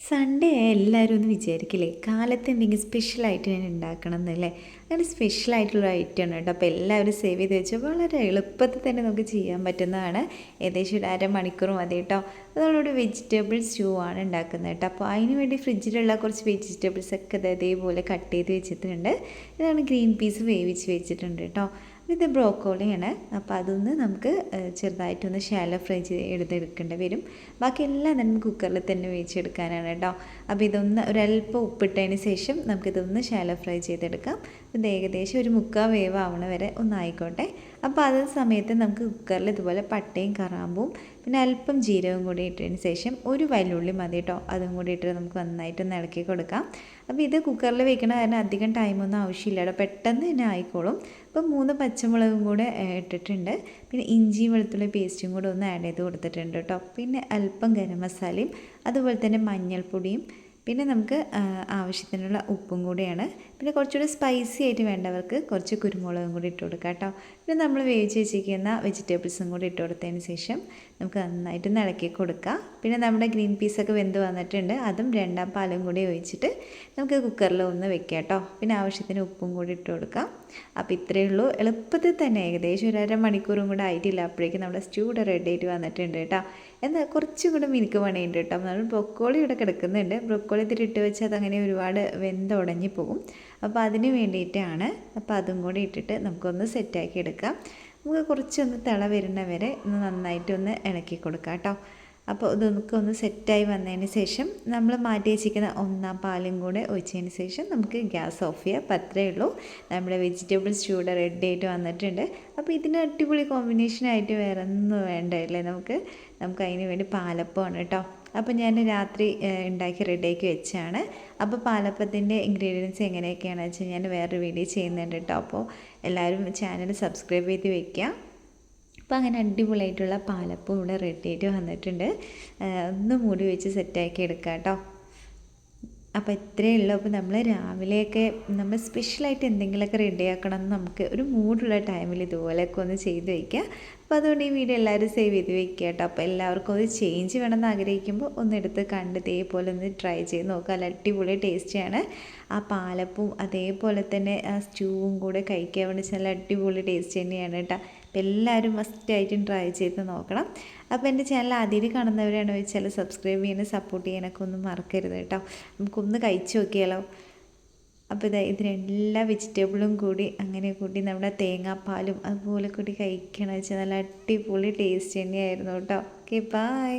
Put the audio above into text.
Sunday എല്ലാവരും ഒന്ന് വിചാരിക്കില്ലേ കാലത്ത് എന്തെങ്കിലും സ്പെഷ്യലായിട്ട് ഞാൻ ഉണ്ടാക്കണം എന്നല്ലേ. അങ്ങനെ സ്പെഷ്യലായിട്ടുള്ള ഐറ്റമാണ് കേട്ടോ. അപ്പോൾ എല്ലാവരും സേവ് ചെയ്ത് വെച്ചാൽ വളരെ എളുപ്പത്തിൽ തന്നെ നമുക്ക് ചെയ്യാൻ പറ്റുന്നതാണ്. ഏകദേശം ഒരു അരമണിക്കൂർ മതി കേട്ടോ. അതോടുകൂടി വെജിറ്റബിൾ സ്റ്റൂ ആണ് ഉണ്ടാക്കുന്നത് കേട്ടോ. അപ്പോൾ അതിന് വേണ്ടി ഫ്രിഡ്ജിലുള്ള കുറച്ച് വെജിറ്റബിൾസ് ഒക്കെ അതേപോലെ കട്ട് ചെയ്ത് വെച്ചിട്ടുണ്ട്. ഇതാണ് ഗ്രീൻ പീസ് വേവിച്ച് വെച്ചിട്ടുണ്ട് കേട്ടോ. ഇത് ബ്രോക്കോളിയാണ്. അപ്പോൾ അതൊന്ന് നമുക്ക് ചെറുതായിട്ടൊന്ന് ഷാലോ ഫ്രൈ എടുത്തെടുക്കേണ്ടി വരും. ബാക്കിയെല്ലാം തന്നെ കുക്കറിൽ തന്നെ വേവിച്ചെടുക്കാനാണ് കേട്ടോ. അപ്പോൾ ഇതൊന്ന് ഒരല്പം ഉപ്പിട്ടതിന് ശേഷം നമുക്കിതൊന്ന് ഷാലോ ഫ്രൈ ചെയ്തെടുക്കാം. ഇത് ഏകദേശം ഒരു 3/4 വേവ് ആവണ വരെ ഒന്നായിക്കോട്ടെ. അപ്പോൾ അതേ സമയത്ത് നമുക്ക് കുക്കറിൽ ഇതുപോലെ പട്ടയും കറാമ്പും പിന്നെ അല്പം ജീരകവും കൂടി ഇട്ടതിന് ശേഷം ഒരു വലിയുള്ളി മതി കേട്ടോ. അതും കൂടി ഇട്ട് നമുക്ക് നന്നായിട്ടൊന്ന് ഇളക്കി കൊടുക്കാം. അപ്പോൾ ഇത് കുക്കറിൽ വെക്കണ കാരണം അധികം ടൈമൊന്നും ആവശ്യമില്ല കേട്ടോ, പെട്ടെന്ന് തന്നെ ആയിക്കോളും. അപ്പോൾ 3 പച്ചമുളകും കൂടെ ഇട്ടിട്ടുണ്ട്. പിന്നെ ഇഞ്ചി വെളുത്തുള്ളി പേസ്റ്റും കൂടെ ഒന്ന് ആഡ് ചെയ്ത് കൊടുത്തിട്ടുണ്ട് കേട്ടോ. പിന്നെ അല്പം ഗരം മസാലയും അതുപോലെ തന്നെ മഞ്ഞൾപ്പൊടിയും പിന്നെ നമുക്ക് ആവശ്യത്തിനുള്ള ഉപ്പും കൂടിയാണ്. പിന്നെ കുറച്ചുകൂടി സ്പൈസി ആയിട്ട് വേണ്ടവർക്ക് കുറച്ച് കുരുമുളകും കൂടി ഇട്ട് കൊടുക്കാം കേട്ടോ. പിന്നെ നമ്മൾ വേവിച്ച് വെച്ചിരിക്കുന്ന വെജിറ്റബിൾസും കൂടി ഇട്ട് കൊടുത്തതിന് ശേഷം നമുക്ക് നന്നായിട്ട് ഇളക്കി കൊടുക്കാം. പിന്നെ നമ്മുടെ ഗ്രീൻ പീസൊക്കെ വെന്ത് വന്നിട്ടുണ്ട്. അതും 2 പാലും കൂടി ഒഴിച്ചിട്ട് നമുക്ക് കുക്കറിൽ ഒന്ന് വെക്കാം കേട്ടോ. പിന്നെ ആവശ്യത്തിന് ഉപ്പും കൂടി ഇട്ട് കൊടുക്കാം. അപ്പോൾ ഇത്രയേ ഉള്ളൂ. എളുപ്പത്തിൽ തന്നെ ഏകദേശം ഒരു അരമണിക്കൂറും കൂടെ ആയിട്ടില്ല അപ്പോഴേക്കും നമ്മുടെ സ്റ്റൂ റെഡി ആയിട്ട് വന്നിട്ടുണ്ട് കേട്ടോ. എന്നാൽ കുറച്ചും കൂടെ മിനുക്ക് പണിയുണ്ട് കേട്ടോ. നമ്മൾ ബ്രൊക്കോളി ഇവിടെ കിടക്കുന്നുണ്ട്. ബ്രൊക്കോളി ഇതിലിട്ട് വെച്ചാൽ അതങ്ങനെ ഒരുപാട് വെന്തുടഞ്ഞു പോകും. അപ്പോൾ അതിന് വേണ്ടിയിട്ടാണ്. അപ്പോൾ അതും കൂടി ഇട്ടിട്ട് നമുക്കൊന്ന് സെറ്റാക്കി എടുക്കാം. നമുക്ക് കുറച്ചൊന്ന് തിള വരുന്ന വരെ ഒന്ന് നന്നായിട്ടൊന്ന് ഇളക്കി കൊടുക്കാം കേട്ടോ. അപ്പോൾ ഇതൊക്കെ ഒന്ന് സെറ്റായി വന്നതിന് ശേഷം നമ്മൾ മാറ്റി വെച്ചിരിക്കുന്ന 1 പാലും കൂടെ ഒഴിച്ചതിന് ശേഷം നമുക്ക് ഗ്യാസ് ഓഫ് ചെയ്യാം. അപ്പോൾ അത്രയേ ഉള്ളൂ. നമ്മുടെ വെജിറ്റബിൾ സ്റ്റൂ റെഡി ആയിട്ട് വന്നിട്ടുണ്ട്. അപ്പോൾ ഇതിന് അടിപൊളി കോമ്പിനേഷനായിട്ട് വേറെ ഒന്നും വേണ്ടല്ലേ. നമുക്ക് അതിന് വേണ്ടി പാലപ്പമാണ് കേട്ടോ. അപ്പോൾ ഞാൻ രാത്രി ഉണ്ടാക്കി റെഡിയാക്കി വെച്ചാണ്. അപ്പോൾ പാലപ്പത്തിൻ്റെ ഇൻഗ്രീഡിയൻസ് എങ്ങനെയൊക്കെയാണെന്ന് വെച്ചാൽ ഞാൻ വേറൊരു വീഡിയോ ചെയ്യുന്നുണ്ട് കേട്ടോ. അപ്പോൾ എല്ലാവരും ചാനൽ സബ്സ്ക്രൈബ് ചെയ്ത് വെക്കുക. അപ്പോൾ അങ്ങനെ അടിപൊളിയായിട്ടുള്ള പാലപ്പം ഇവിടെ റെഡി ആയിട്ട് വന്നിട്ടുണ്ട്. ഒന്ന് മൂടി വെച്ച് സെറ്റാക്കി എടുക്കാം കേട്ടോ. അപ്പോൾ ഇത്രയേ ഉള്ളൂ. അപ്പോൾ നമ്മൾ രാവിലെയൊക്കെ നമ്മൾ സ്പെഷ്യലായിട്ട് എന്തെങ്കിലുമൊക്കെ റെഡിയാക്കണം എന്ന് നമുക്ക് ഒരു മൂടുള്ള ടൈമിൽ ഇതുപോലെയൊക്കെ ഒന്ന് ചെയ്ത് വയ്ക്കുക. അപ്പോൾ അതുകൊണ്ട് ഈ വീഡിയോ എല്ലാവരും സേവ് ചെയ്ത് വയ്ക്കുക കേട്ടോ. അപ്പോൾ എല്ലാവർക്കും ഒരു ചേഞ്ച് വേണമെന്ന് ആഗ്രഹിക്കുമ്പോൾ ഒന്നെടുത്ത് കണ്ട് ഇതേപോലെ ഒന്ന് ട്രൈ ചെയ്ത് നോക്കുക. നല്ല അടിപൊളി ടേസ്റ്റിയാണ്. ആ പാലപ്പവും അതേപോലെ തന്നെ ആ സ്റ്റൂവും കൂടെ കഴിക്കാൻ വേണ്ടി നല്ല അടിപൊളി ടേസ്റ്റ് തന്നെയാണ് കേട്ടോ. അപ്പോൾ എല്ലാവരും മസ്റ്റായിട്ടും ട്രൈ ചെയ്ത് നോക്കണം. അപ്പോൾ എൻ്റെ ചാനൽ ആദ്യമായിട്ട് കാണുന്നവരാണ് വെച്ചാൽ സബ്സ്ക്രൈബ് ചെയ്യാനും സപ്പോർട്ട് ചെയ്യാനൊക്കെ ഒന്നും മറക്കരുത് കേട്ടോ. നമുക്കൊന്ന് കഴിച്ച് നോക്കിയാലോ. അപ്പോൾ ഇതിനെല്ലാ വെജിറ്റബിളും കൂടി അങ്ങനെ കൂടി നമ്മുടെ തേങ്ങാപ്പാലും അതുപോലെ കൂടി കഴിക്കണം വെച്ചാൽ നല്ല അടിപൊളി ടേസ്റ്റ് തന്നെയായിരുന്നു കേട്ടോ. Okay, by.